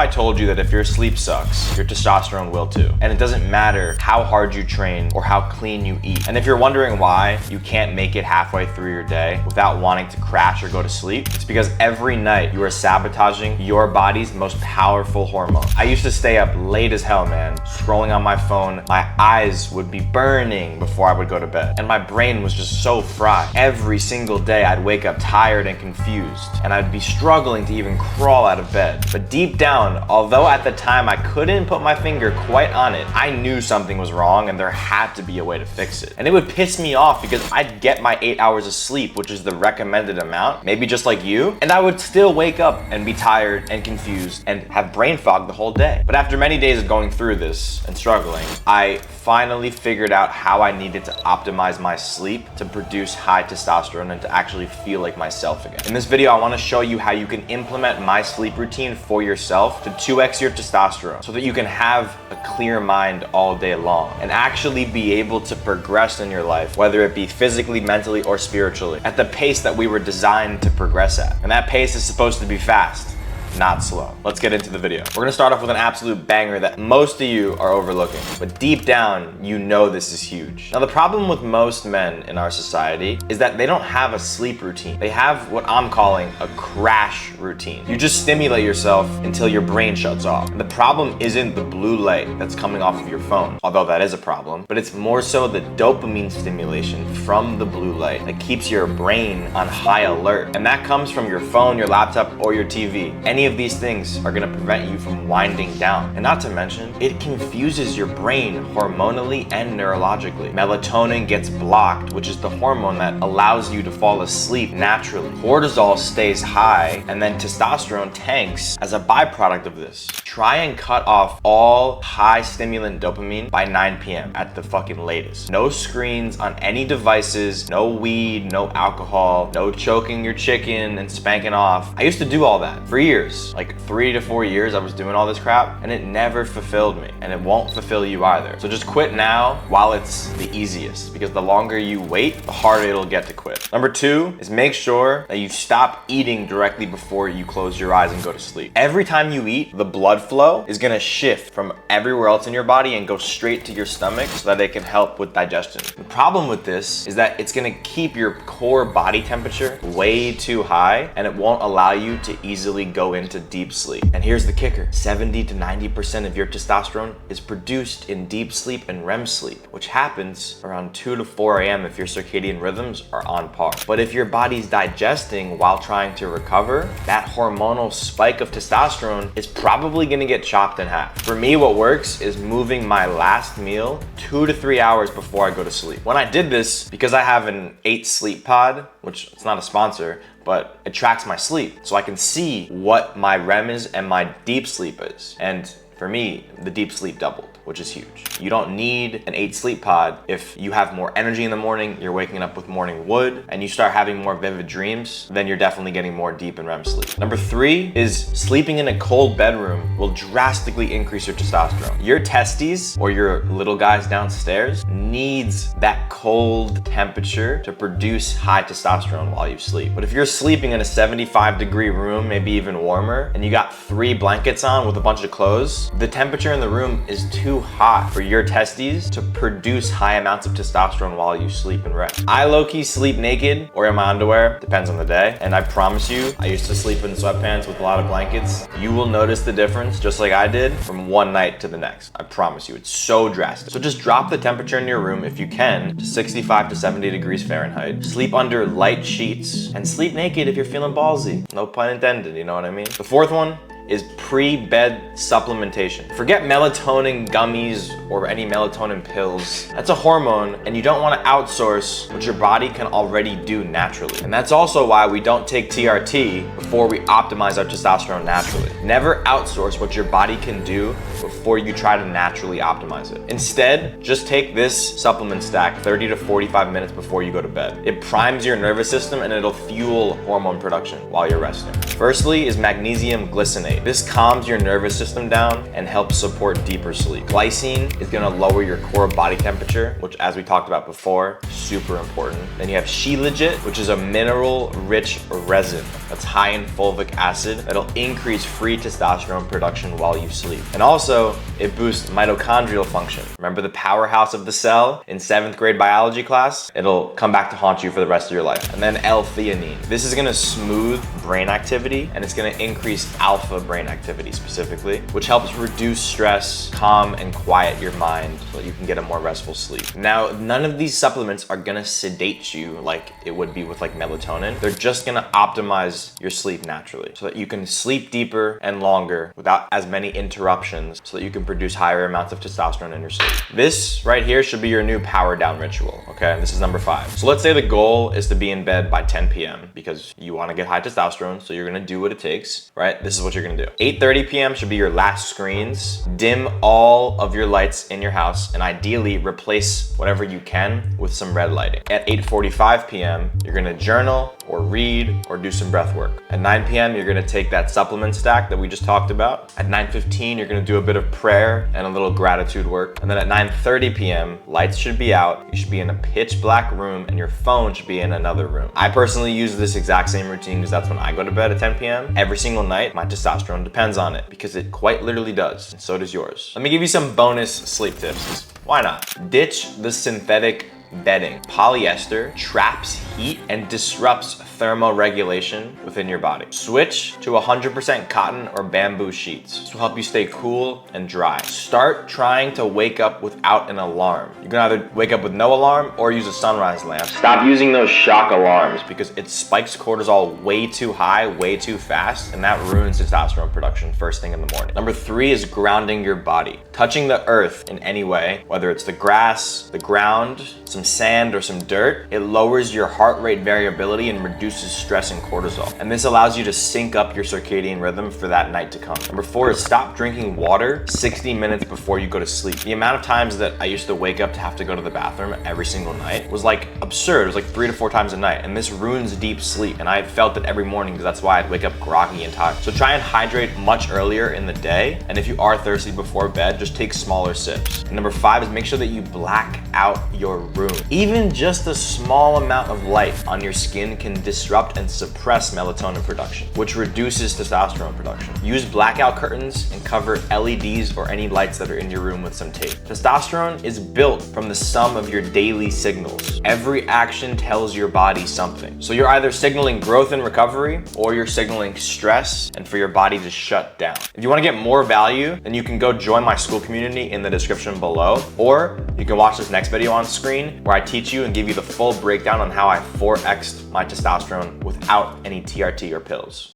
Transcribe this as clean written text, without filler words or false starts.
I told you that if your sleep sucks, your testosterone will too. And it doesn't matter how hard you train or how clean you eat. And if you're wondering why you can't make it halfway through your day without wanting to crash or go to sleep, it's because every night you are sabotaging your body's most powerful hormone. I used to stay up late as hell, man, scrolling on my phone. My eyes would be burning before I would go to bed. And my brain was just so fried. Every single day I'd wake up tired and confused, and I'd be struggling to even crawl out of bed. But deep down, although at the time I couldn't put my finger quite on it, I knew something was wrong and there had to be a way to fix it. And it would piss me off because I'd get my 8 hours of sleep, which is the recommended amount, maybe just like you, and I would still wake up and be tired and confused and have brain fog the whole day. But after many days of going through this and struggling, I finally figured out how I needed to optimize my sleep to produce high testosterone and to actually feel like myself again. In this video, I want to show you how you can implement my sleep routine for yourself to 2x your testosterone so that you can have a clear mind all day long and actually be able to progress in your life, whether it be physically, mentally, or spiritually, at the pace that we were designed to progress at. And that pace is supposed to be fast, not slow. Let's get into the video. We're gonna start off with an absolute banger that most of you are overlooking, but deep down, you know this is huge. Now, the problem with most men in our society is that they don't have a sleep routine. They have what I'm calling a crash routine. You just stimulate yourself until your brain shuts off. And the problem isn't the blue light that's coming off of your phone, although that is a problem, but it's more so the dopamine stimulation from the blue light that keeps your brain on high alert. And that comes from your phone, your laptop, or your TV. Any of these things are going to prevent you from winding down. And not to mention, it confuses your brain hormonally and neurologically. Melatonin gets blocked, which is the hormone that allows you to fall asleep naturally. Cortisol stays high, and then testosterone tanks as a byproduct of this. Try and cut off all high stimulant dopamine by 9 p.m. at the fucking latest. No screens on any devices, no weed, no alcohol, no choking your chicken and spanking off. I used to do all that for years. Like 3 to 4 years I was doing all this crap, and it never fulfilled me, and it won't fulfill you either. So just quit now while it's the easiest, because the longer you wait, the harder it'll get to quit. Number 2 is make sure that you stop eating directly before you close your eyes and go to sleep. Every time you eat, the blood flow is gonna shift from everywhere else in your body and go straight to your stomach so that it can help with digestion. The problem with this is that it's gonna keep your core body temperature way too high, and it won't allow you to easily go into deep sleep. And here's the kicker: 70 to 90% of your testosterone is produced in deep sleep and REM sleep, which happens around 2 to 4 a.m. if your circadian rhythms are on par. But if your body's digesting while trying to recover, that hormonal spike of testosterone is probably gonna get chopped in half. For me, what works is moving my last meal 2 to 3 hours before I go to sleep. When I did this, because I have an 8 sleep pod, which it's not a sponsor, but it tracks my sleep, so I can see what my REM is and my deep sleep is. And for me, the deep sleep doubled, which is huge. You don't need an 8 sleep pod if you have more energy in the morning, you're waking up with morning wood, and you start having more vivid dreams, then you're definitely getting more deep and REM sleep. Number 3 is sleeping in a cold bedroom will drastically increase your testosterone. Your testes, or your little guys downstairs, needs that cold temperature to produce high testosterone while you sleep. But if you're sleeping in a 75-degree room, maybe even warmer, and you got 3 blankets on with a bunch of clothes, the temperature in the room is too hot for your testes to produce high amounts of testosterone while you sleep and rest. I low-key sleep naked or in my underwear, depends on the day, and I promise you, I used to sleep in sweatpants with a lot of blankets. You will notice the difference, just like I did, from one night to the next. I promise you, it's so drastic. So just drop the temperature in your room, if you can, to 65 to 70 degrees Fahrenheit. Sleep under light sheets, and sleep naked if you're feeling ballsy. No pun intended, you know what I mean? The 4th one is pre-bed supplementation. Forget melatonin gummies or any melatonin pills. That's a hormone, and you don't want to outsource what your body can already do naturally. And that's also why we don't take TRT before we optimize our testosterone naturally. Never outsource what your body can do before you try to naturally optimize it. Instead, just take this supplement stack 30 to 45 minutes before you go to bed. It primes your nervous system, and it'll fuel hormone production while you're resting. Firstly is magnesium glycinate. melatonin. This calms your nervous system down and helps support deeper sleep. Glycine is gonna lower your core body temperature, which, as we talked about before, super important. Then you have shilajit, which is a mineral-rich resin that's high in fulvic acid that'll increase free testosterone production while you sleep. And also, it boosts mitochondrial function. Remember the powerhouse of the cell in 7th grade biology class? It'll come back to haunt you for the rest of your life. And then L-theanine. This is gonna smooth brain activity, and it's gonna increase alpha brain activity specifically, which helps reduce stress, calm and quiet your mind so that you can get a more restful sleep. Now, none of these supplements are gonna sedate you like it would be with like melatonin. They're just gonna optimize your sleep naturally so that you can sleep deeper and longer without as many interruptions so that you can produce higher amounts of testosterone in your sleep. This right here should be your new power down ritual, okay? This is number 5. So let's say the goal is to be in bed by 10 p.m. because you wanna get high testosterone, so you're gonna do what it takes, right? This is what you're gonna do. 8:30 p.m. should be your last screens. Dim all of your lights in your house and ideally replace whatever you can with some red lighting. At 8:45 p.m., you're gonna journal or read or do some breath work. At 9 p.m., you're gonna take that supplement stack that we just talked about. At 9:15, you're gonna do a bit of prayer and a little gratitude work. And then at 9:30 p.m., lights should be out. You should be in a pitch black room and your phone should be in another room. I personally use this exact same routine because that's when I go to bed at 10 p.m. Every single night, my testosterone depends on it because it quite literally does, and so does yours. Let me give you some bonus sleep tips. Why not? Ditch the synthetic bedding. Polyester traps heat and disrupts thermoregulation within your body. Switch to 100% cotton or bamboo sheets. This will help you stay cool and dry. Start trying to wake up without an alarm. You can either wake up with no alarm or use a sunrise lamp. Stop using those shock alarms because it spikes cortisol way too high, way too fast, and that ruins testosterone production first thing in the morning. Number 3 is grounding your body. Touching the earth in any way, whether it's the grass, the ground, some sand, or some dirt, it lowers your heart rate variability and reduces stress and cortisol. And this allows you to sync up your circadian rhythm for that night to come. Number 4 is stop drinking water 60 minutes before you go to sleep. The amount of times that I used to wake up to have to go to the bathroom every single night was like absurd. It was like 3 to 4 times a night. And this ruins deep sleep. And I felt it every morning because that's why I'd wake up groggy and tired. So try and hydrate much earlier in the day. And if you are thirsty before bed, just take smaller sips. And number 5 is make sure that you black out your room. Even just a small amount of light on your skin can disrupt and suppress melatonin production, which reduces testosterone production. Use blackout curtains and cover LEDs or any lights that are in your room with some tape. Testosterone is built from the sum of your daily signals. Every action tells your body something. So you're either signaling growth and recovery or you're signaling stress and for your body to shut down. If you want to get more value, then you can go join my school community in the description below, or you can watch this next video on screen where I teach you and give you the full breakdown on how I 4x'd my testosterone without any TRT or pills.